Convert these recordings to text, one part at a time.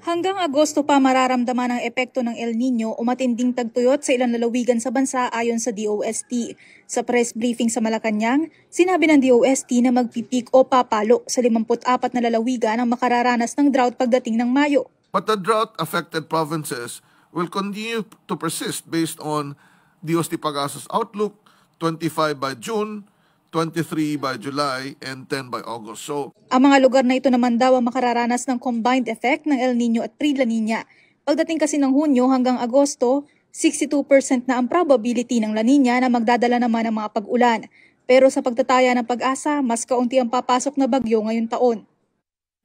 Hanggang Agosto pa mararamdaman ang epekto ng El Nino o matinding tagtuyot sa ilang lalawigan sa bansa ayon sa DOST. Sa press briefing sa Malacanang, sinabi ng DOST na magpipik o papalo sa 54 na lalawigan ang makararanas ng drought pagdating ng Mayo. But the drought-affected provinces will continue to persist based on DOST Pagaso's outlook, 25 by June, 23 by July, and 10 by August. So, ang mga lugar na ito naman daw ang makararanas ng combined effect ng El Nino at Pre-La Nina. Pagdating kasi ng Hunyo hanggang Agosto, 62% na ang probability ng La Nina na magdadala naman ng mga pag-ulan. Pero sa pagtataya ng Pag-asa, mas kaunti ang papasok na bagyo ngayong taon.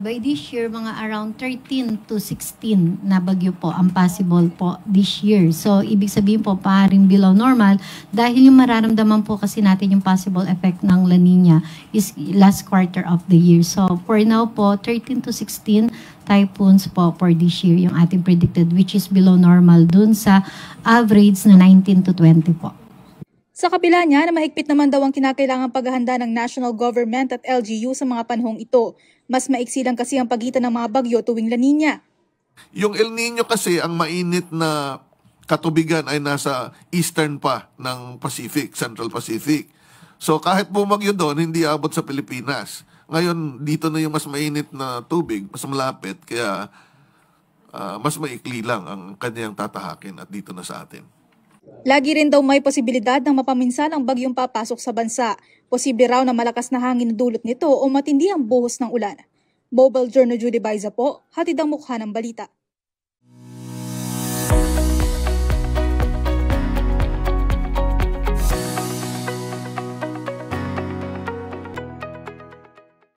By this year, mga around 13 to 16 na bagyo po ang possible po this year. So, ibig sabihin po, paring below normal dahil yung mararamdaman po kasi natin yung possible effect ng La Nina is last quarter of the year. So, for now po, 13 to 16 typhoons po for this year yung ating predicted, which is below normal dun sa average na 19 to 20 po. Sa kabila niya na mahigpit naman daw ang kinakailangang paghahanda ng national government at LGU sa mga panahong ito. Mas maiksi lang kasi ang pagitan ng mga bagyo tuwing La Nina. Yung El Nino kasi, ang mainit na katubigan ay nasa eastern pa ng Pacific, Central Pacific. So kahit bumagyo doon, hindi abot sa Pilipinas. Ngayon, dito na yung mas mainit na tubig, mas malapit, kaya mas maikli lang ang kanyang tatahakin at dito na sa atin. Lagi rin daw may posibilidad ng mapaminsalang bagyong papasok sa bansa. Posible raw na malakas na hangin na dulot nito o matindi ang buhos ng ulan. Mobile Journal Judy Baiza po, hatid ang mukha ng balita.